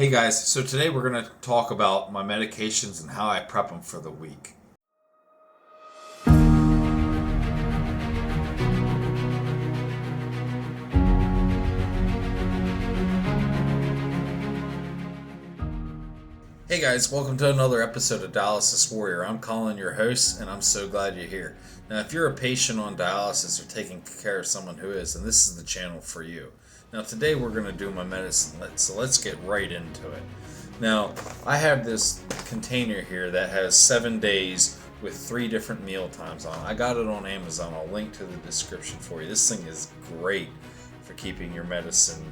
Hey guys, so today we're going to talk about my medications and how I prep them for the week. Hey guys, welcome to another episode of Dialysis Warrior. I'm Colin, your host, and I'm so glad you're here. Now, if you're a patient on dialysis or taking care of someone who is, then this is the channel for you. Now, today we're going to do my medicine list, so let's get right into it. Now, I have this container here that has 7 days with 3 different meal times on it. I got it on Amazon. I'll link to the description for you. This thing is great for keeping your medicine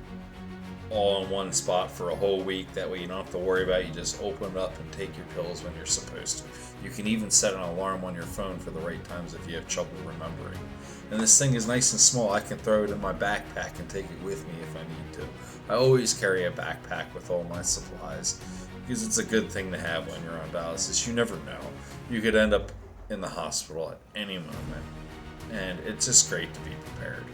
all in one spot for a whole week. That way you don't have to worry about it. You just open it up and take your pills when you're supposed to. You can even set an alarm on your phone for the right times if you have trouble remembering. And this thing is nice and small. I can throw it in my backpack and take it with me if I need to. I always carry a backpack with all my supplies because it's a good thing to have when you're on dialysis. You never know. You could end up in the hospital at any moment, and it's just great to be prepared.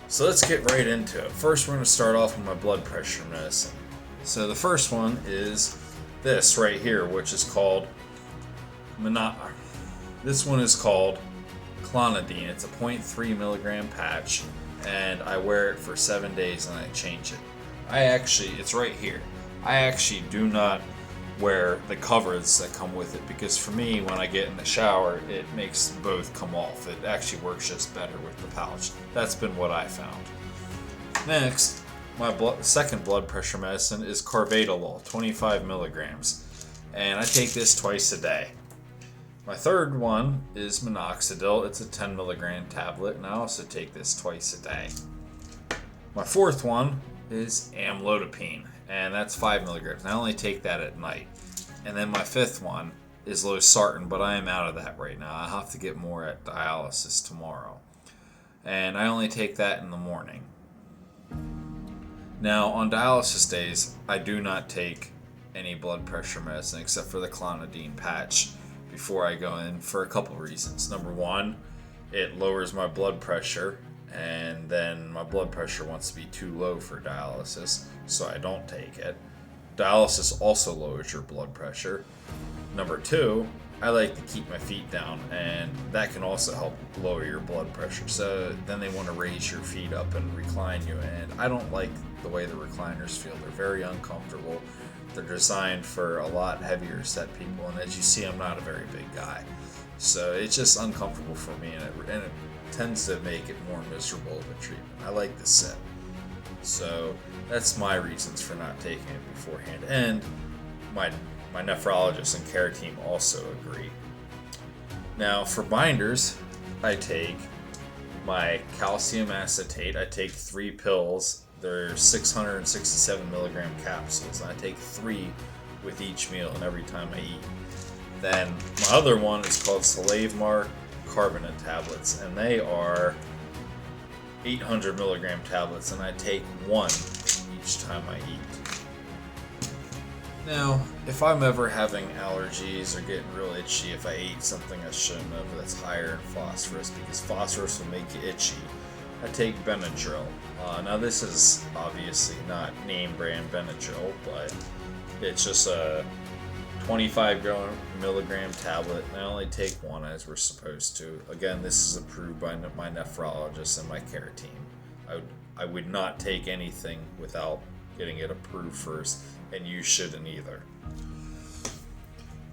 So let's get right into it. First, we're going to start off with my blood pressure medicine. So the first one is this right here, which is called This one is called clonidine. It's a 0.3 milligram patch, and I wear it for 7 days and I change it. It's right here. I actually do not wear the covers that come with it because for me, when I get in the shower, it makes both come off. It actually works just better with the pouch. That's been what I found. Next, my second blood pressure medicine is carvedilol, 25 milligrams, and I take this twice a day. My third one is minoxidil. It's a 10 milligram tablet, and I also take this twice a day. My fourth one is amlodipine, and that's 5 milligrams. I only take that at night. And then my fifth one is losartan, but I am out of that right now. I'll have to get more at dialysis tomorrow. And I only take that in the morning. Now, on dialysis days, I do not take any blood pressure medicine except for the clonidine patch before I go in for a couple reasons. Number one, it lowers my blood pressure, and then my blood pressure wants to be too low for dialysis, so I don't take it. Dialysis also lowers your blood pressure. Number two, I like to keep my feet down, and that can also help lower your blood pressure. So then they want to raise your feet up and recline you, and I don't like the way the recliners feel. They're very uncomfortable. They're designed for a lot heavier set people, and as you see, I'm not a very big guy. So it's just uncomfortable for me, and it tends to make it more miserable of a treatment. I like the sit. So that's my reasons for not taking it beforehand. And my nephrologist and care team also agree. Now for binders, I take my calcium acetate. I take 3 pills. They're 667 milligram capsules, and I take 3 with each meal and every time I eat. Then my other one is called Salavmar carbonate tablets, and they are 800 milligram tablets, and I take 1 each time I eat. Now, if I'm ever having allergies or getting real itchy if I ate something I shouldn't have that's higher in phosphorus, because phosphorus will make you itchy, I take Benadryl. Now this is obviously not name brand Benadryl, but it's just a 25 milligram tablet, and I only take 1 as we're supposed to. Again, this is approved by my nephrologist and my care team. I would not take anything without getting it approved first, and you shouldn't either.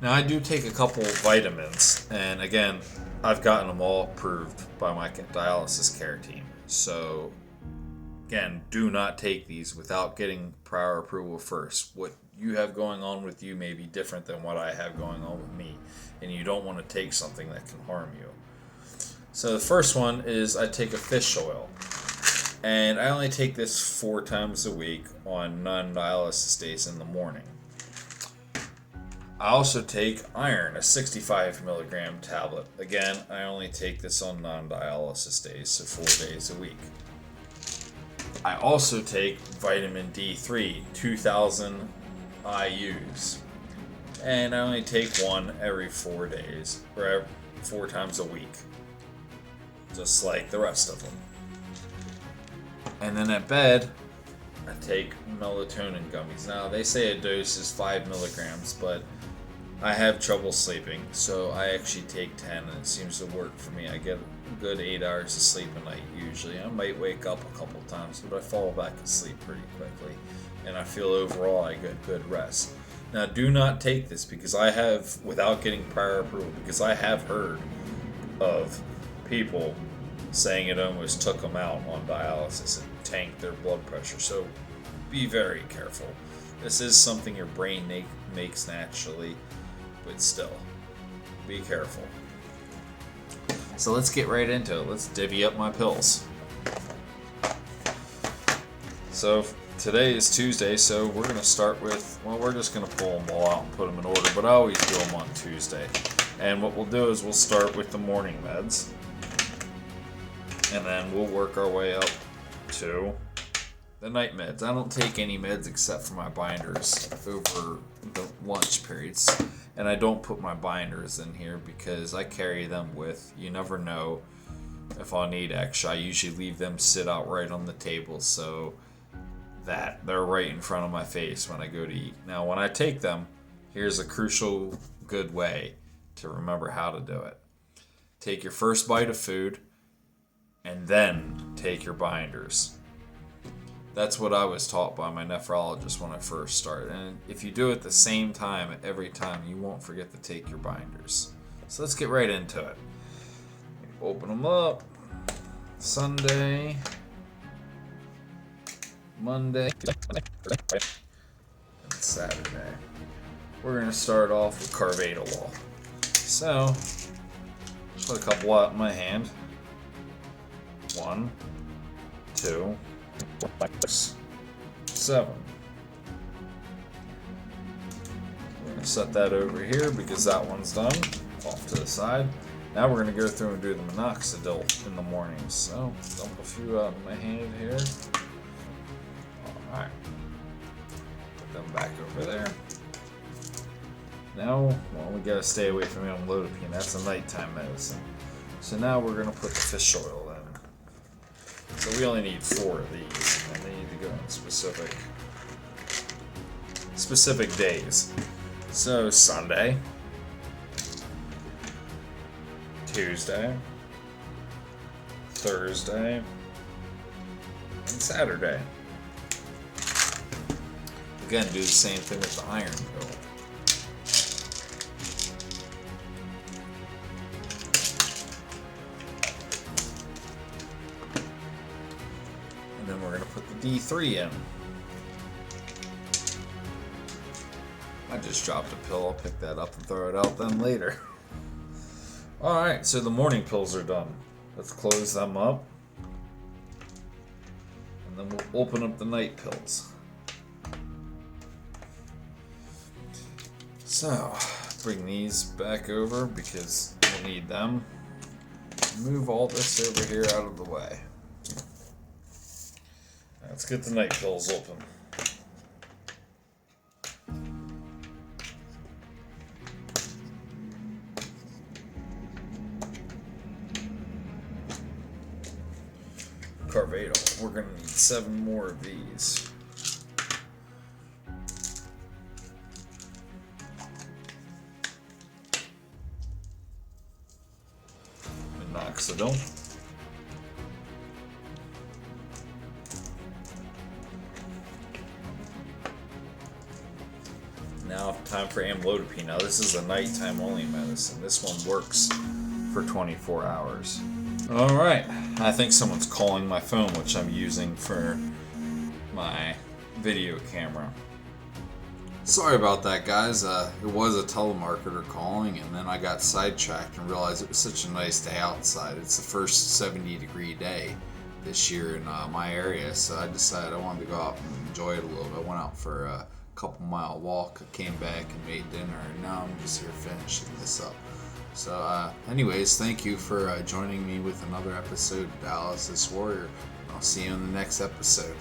Now I do take a couple vitamins, and again, I've gotten them all approved by my dialysis care team. So again, do not take these without getting prior approval first. What you have going on with you may be different than what I have going on with me, and you don't want to take something that can harm you. So the first one is I take a fish oil, and I only take this 4 times a week on non-dialysis days in the morning. I also take iron, a 65 milligram tablet. Again, I only take this on non-dialysis days, so 4 days a week. I also take vitamin D3, 2,000 IUs, and I only take 1 every 4 days, or 4 times a week, just like the rest of them. And then at bed, I take melatonin gummies. Now, they say a dose is 5 milligrams, but I have trouble sleeping, so I actually take 10, and it seems to work for me. I get a good 8 hours of sleep a night usually. I might wake up a couple times, but I fall back asleep pretty quickly, and I feel overall I get good rest. Now, do not take this because I have, without getting prior approval, because I have heard of people saying it almost took them out on dialysis and tanked their blood pressure. So be very careful. This is something your brain makes naturally, but still, be careful. So let's get right into it. Let's divvy up my pills. So today is Tuesday, so we're going to start with, well, we're just going to pull them all out and put them in order, but I always do them on Tuesday. And what we'll do is we'll start with the morning meds, and then we'll work our way up to the night meds. I don't take any meds except for my binders over the lunch periods, and I don't put my binders in here because I carry them with, you never know if I'll need extra. I usually leave them sit out right on the table so that they're right in front of my face when I go to eat. Now, when I take them, here's a crucial good way to remember how to do it. Take your first bite of food and then take your binders. That's what I was taught by my nephrologist when I first started. And if you do it the same time every time, you won't forget to take your binders. So let's get right into it. Open them up. Sunday, Monday, and Saturday. We're going to start off with carvedilol. So, just put a couple out in my hand. 1, 2, 6, 7. We're going to set that over here because that one's done. Off to the side. Now we're going to go through and do the minoxidil in the mornings. So, dump a few out in my hand here. Alright. Put them back over there. Now, well, we gotta stay away from amlodipine. That's a nighttime medicine. So now we're gonna put the fish oil in. So we only need 4 of these, and they need to go on specific days. So Sunday, Tuesday, Thursday, and Saturday. Again, do the same thing with the iron pill. And then we're going to put the D3 in. I just dropped a pill. I'll pick that up and throw it out then later. Alright, so the morning pills are done. Let's close them up. And then we'll open up the night pills. So, bring these back over because we'll need them. Move all this over here out of the way. Let's get the night pills open. Carvedilol. We're going to need 7 more of these. Minoxidil. Now, time for amlodipine. Now, this is a nighttime only medicine. This one works for 24 hours. Alright, I think someone's calling my phone, which I'm using for my video camera. Sorry about that, guys. It was a telemarketer calling, and then I got sidetracked and realized it was such a nice day outside. It's the first 70-degree day this year in my area, so I decided I wanted to go out and enjoy it a little bit. I went out for a couple-mile walk, came back and made dinner, and now I'm just here finishing this up. So, anyways, thank you for joining me with another episode of Dialysis Warrior. I'll see you in the next episode.